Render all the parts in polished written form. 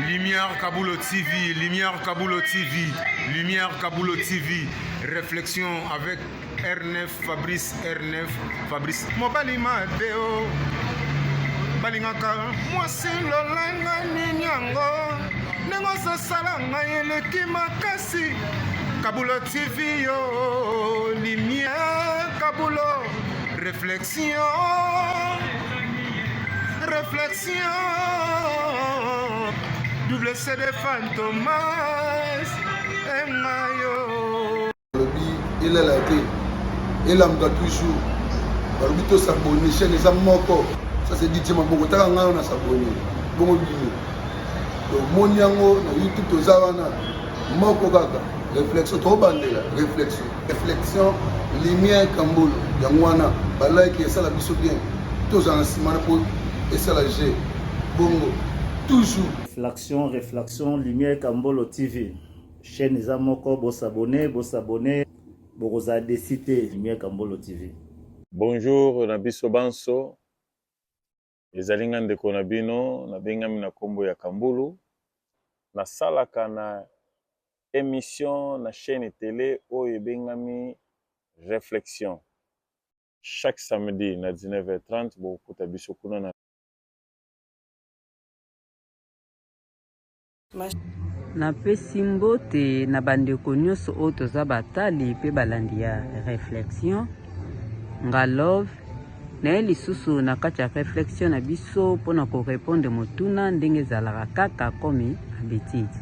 Lumière Kaboulo TV, Lumière Kaboulo TV, Lumière Kaboulo TV. Réflexion avec R9 Fabrice, R9 Fabrice. Mobali Madeo, Balingaka, moi c'est l'olanga ninyango, nengo salanga eleki makasi. Kaboulo TV yo, Lumière Kaboulo, réflexion. Réflexion, double CD Fantomas, Mayo. Il est là, il a toujours. Barbito s'abonne, chaîne les amoko. Ça c'est dit, Maboko, t'as un an à s'abonner. Bon, mon yango, YouTube, aux Zavana, Moko Gaga, réflexion, trop bandé, réflexion, réflexion, lumière Kamboul, Yangwana, Balai qui est ça la biso bien, tous en ciment pour. Et ça la G. Bongo. Toujours. Réflexion, Lumière Kambolo TV. Chaîne les amoko, vous s'abonner, vous avez décidé Lumière Kambolo TV. Bonjour, Nabiso Banso. Les alingan de Konabino, Nabengami na Kombo ya Kambulu. Na salaka na émission na chaîne télé Oye Bengami Réflexion. Chaque samedi na 19h30, vous pouvez biso kuna na napesi mbote na bandeko nyonso oyo toza batali mpe balandi ya réflexion nga love naye lisusu na kati ya réflexion na biso mpona korépondre motuna ndenge ezalaka kaka komi habitude.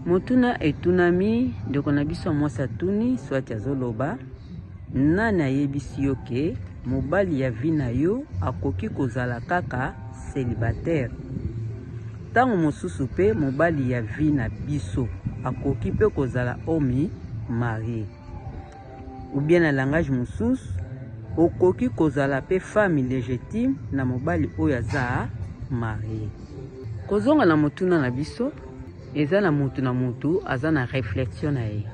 Motuna etunami ndeko na biso mwasi atuni swati azoloba nani ayebisi yo ke mobali ya vi na yo akoki kozala kaka célibataire. Tango mosusu pe mobali ya vi na biso akoki pe kozala omi marié. Ou bien na langage mosusu okoki kozala pe femme légitime na mobali oyo aza marié. Kozonga na motuna na biso eza na mutu aza na réflexion na ye.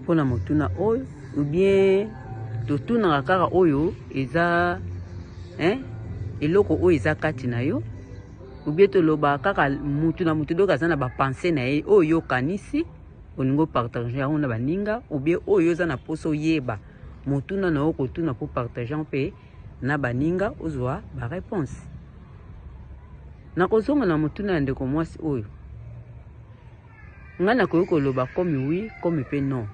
Pona motuna oyo ou bien totuna kaka oyo eza eloko oyo eza kati na yo. Ou bien toloba kaka mutu na mutu doka za na ba pensée na ye oyo kanisi oningo partager yango na baninga ou bien oyo za na poso yeba mutuna na oko tuna pour partager pe na baninga ozwa ba réponse. Na kozonga na mutuna ya ndeko mwasi oyo ngana koyoko loba comme oui comme pe non.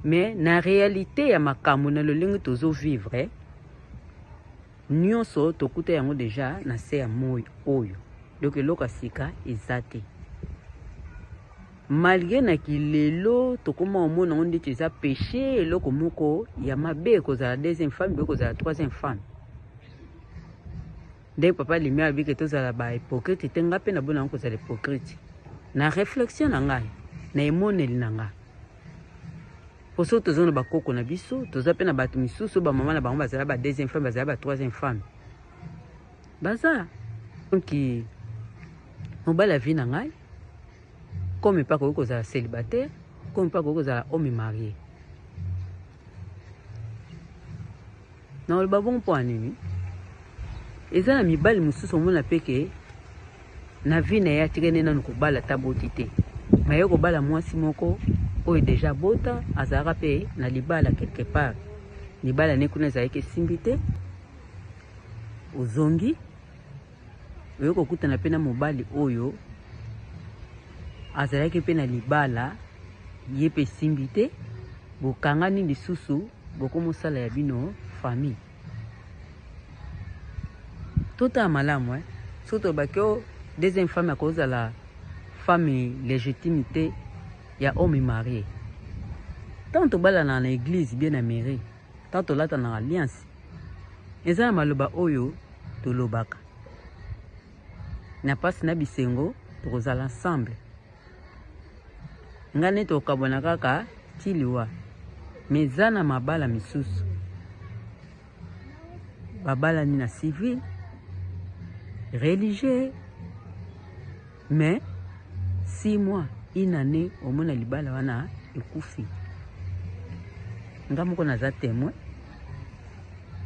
Mais na réalité ya makambo na lolingi tozo vivre nyonso tokuta yango deja na se ya moyo oyo donc eloko sika eza te malgré na kilelo tokoma omona ngo ndeti eza péché eloko moko ya mabe kozala deuxième femme be kozala troisième femme nde papa lumière abike tozala ba hypocrite te nga mpe na bona ngo kozala hypocrite na réflexion na ngai na emoneli na ngai poso tozona bakoko na biso toza pe na bato misusu ba mama na bango bazala ba deuxième femme bazala ba troisième femme baza donc mobali la vie na ngai comme pas ko kozala célibataire comme pas ko kozala homme marié na le babon point nini eza na mibali mususu mona peke na vie na ya tirene na kobala taboti te maye kobala mwasi moko oyo déjà bota azara pe na libala quelque part libala ne kuna zaike simbi te ozongi oyo kokutana pe na mobali oyo azalaki pe na libala ye pe simbi te bokangani lisusu bokomosala ya bino famille tota malamu soto bakio deuxième femme à cause de la femme légitimité ya homme marié. Tant to bala na église bien améré, tant to lata na alliance. Eza maloba oyo to lobaka. Na passe na bisengo to kozala ensemble. Ngane to kabona kaka tiliwa. Mezana mabala misusu. Babala ni na civil, religieux. Mais 6 mois, une année, au moins libala wana ekufi. Nga moko naza témoin.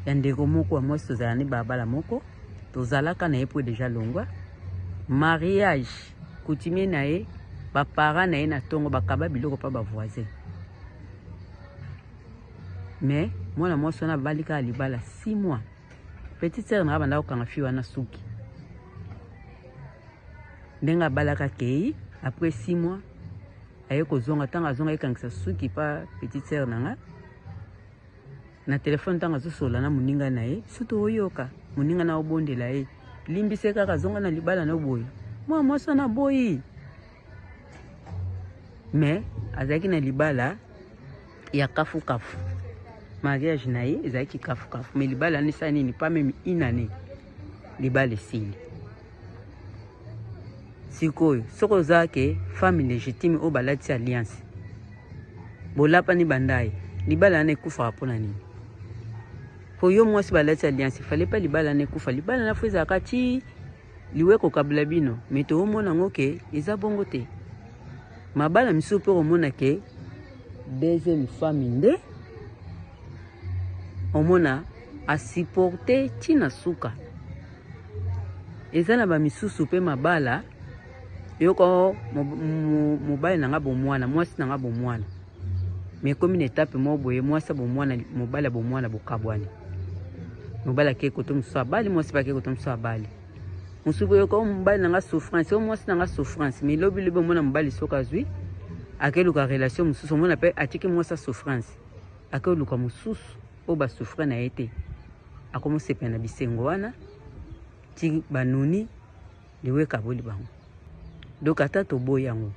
Yandeko moko wa mwasi tozala ni babala moko, tozalaka na ye po déjà longwa mariage coutumier na ye bapara na ye na ntongo bakaba biloko pa bavoisin mais mwana mwasi wana bali kaka libala 6 mois petite sœur na banda kokanga fi wana suki ndenge abalaka kei après 6 mois aye kozonga ntango azonga ekangisa suki pa petite sœur nanga na telefone ntango azosola na moninga na ye suto oyoka moninga na obondela ye limbise kaka azonga na libala na boyi mwa mwasi wana boyi mais azalaki na libala ya kafu-kafu mariage na ye ezalaki kafu-kafu mais libala nisa nini pas même une année libala esili sikoyo soki oza ke femme légitime oyo balati alliance bolapani bandaye libala wana ekufaka mpo na nini po yo mwasi balati alliance fale pa libala wana ekufa libala na fo ezalaka ti liwe kokabula bino me toomona ngo ke eza bongo te mabala misusu mpe komona ke deuxième femme nde omona asupporte ntina suka eza na bamisusu mpe mabala yoko mobali nanga bomwana mwasi nanga bomwana me komi na etape mo boye mwasi bomwana mobali bomwana bokabwani mobali ake koto mosusu abali mwasi bake koto mosusu abali mosusu yoko mobali nanga souffrance o mwasi nanga souffrance me lobi lobi omona mobali soki azwi akeluka relation mosusu omona mpe atiki mwasi souffrance akeluka mosusu oyo basouffre na ye te akomosepela na bisengo wana ti banuni liweka boli bango donc ata toboyi yango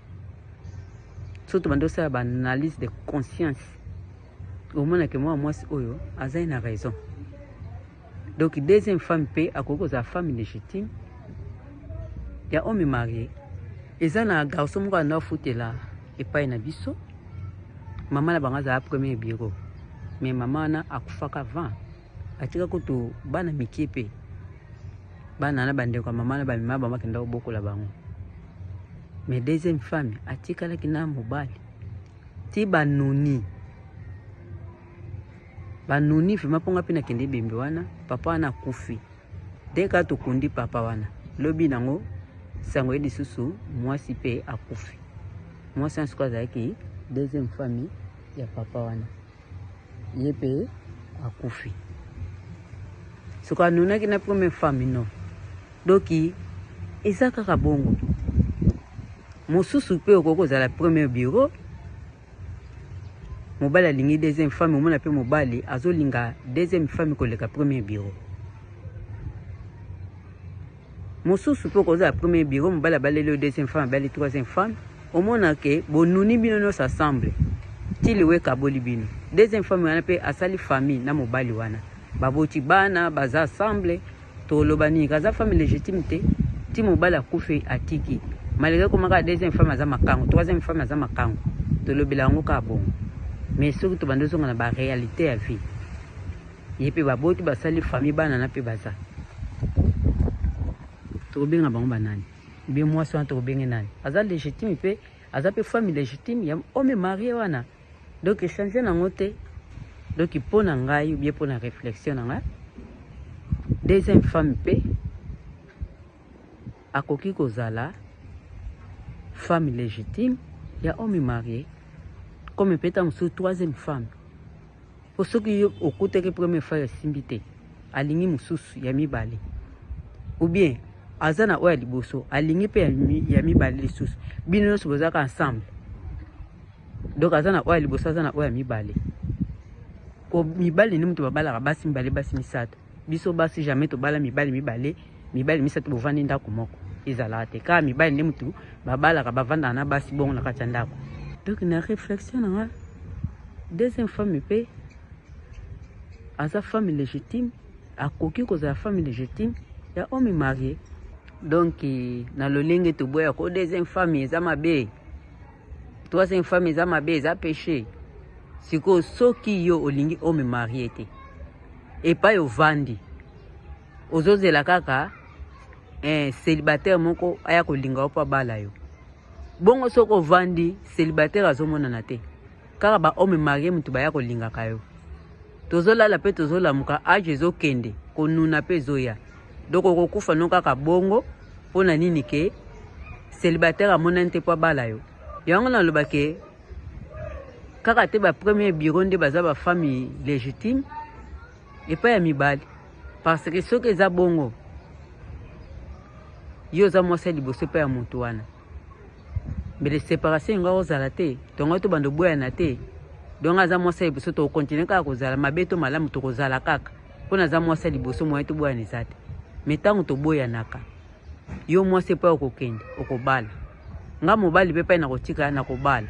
so tobanda osala baanalyse de conscience omonake mwa mwasi oyo azali na raison donc deuxième femme mpe akoki kozala femme légitime ya homme marié eza na garçon moko anda ofutela epai na biso mama na bango azala premier bureau mais mama wana akufaka avant atika kutu bana mikie mpe bana na bandeko ya mama na bamima bamakenda kobokola bango mais deuxième femme atikalaki na mobali ti banuni vraimen mponga mpe nakende ebembe wana papa wana akufi deka tokundi papa wana lobi nango sango ye lisusu mwasi mpe akufi mwasi wana siko azalaki deuxième femme ya papa wana ye mpe akufi soko anunaki na première femme non doki eza kaka bongo mosusu mpe okoki kozala premier bureau mobali alingi deuxième femme omona mpe mobali azolinga deuxième femme koleka premier bureau mosusu mpe okozala premier bureau mobali abaleli deuxième femme abali troisième femme omona ke bonuni bino nyonso assemble ti liweka boli bino deuxième femme wana mpe asali famille na mobali wana baboti bana baza assemble toloba nini kaza femme légitime te ti mobali akufi atiki malgré komaka deuxième femme aza makango troisième femme aza makango tolobela yango kaka bongo mais soki tobanda ozonga na baréalité ya vie ye mpe baboti basali famille bana na mpe baza tokobenga bango banani be mwasi wana tokobenge nani aza légitime mpe aza mpe femme légitime ya homme marié wana donc echange nango te donc mpo na ngai bien mpo na réflexion na ngai deuxième femme mpe akoki kozala femme légitime ya homme marié comme peut-être mosusu troisième femme po soki okutaki première fois yasimbi te alingi mosusu ya mibale ou bien aza na oyo ya liboso alingi mpe ya mibale lisusu bino nyonso bozalaka ensemble donc aza na oyo ya liboso aza na oyo ya mibale po mibale ni mutu babalaka basi mibale basi misato biso basi jamais tobala mibale misato bovandi ndako moko ezalaka te kaka mibale nde mutu babalaka bavandaka na basi bongo na kati ya ndako donc na réflexion nanga deuxième femme mpe aza femme légitime akoki kozala femme légitime ya homme marié donc na lolenge toboya ko deuxième femme eza mabe troisième femme eza mabe eza péché siko soki yo olingi homme marié te epai ovandi ozozela kaka célibataire moko aya kolinga opo abala yo bongo soko ovandi célibataire azomonana te kaka ba homme marié mutu baya kolingaka yo tozolala mpe tozolamuka age ezokende konuna mpe ezoya donc okokufa no kaka bongo mpona nini ke célibataire amona nte po abala yo yango naloba ke kaka te bapremier bureau nde baza bafamille légitime epai ya mibali parce que soki eza bongo yo oza mwasi ya liboso epai ya moto wana mbele séparation enga ozala te tongo to bando boyana te donc aza mwasi ya liboso tokokontinue kaka kozala mabe to malamu tokozala kaka mpona aza mwasi ya liboso moye toboyana eza te me ntango toboyanaka yo mwasi epai okokende okobala nga mobali mpe epai nakotika nakobala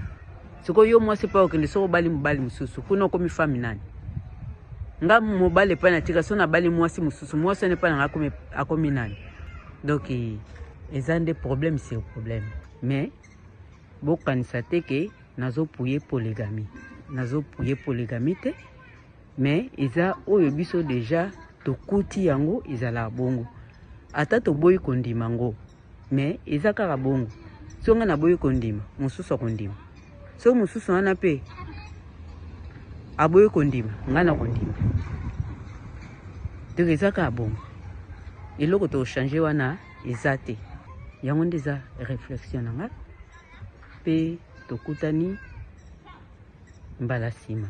sikoyo yo mwasi epai okende soko obali mobali mosusu kuna okomi fami nani nga mobali epai natika so nabali mwasi mosusu mwasi wana epai nanga akomi nani donc eza nde problème sur problème mais bokanisa te ke nazopuye polygamie te mais eza oyo biso deja tokuti yango ezala bongo ata toboyi kondima ngo mais eza kaka bongo so nga naboyi kondima mosusu akondima so mosusu wana pe aboyi kondima nga na kondima donc eza kaka bongo eloko tochange wana eza te yango nde eza réflexion na nga mpe tokutani mbala nsima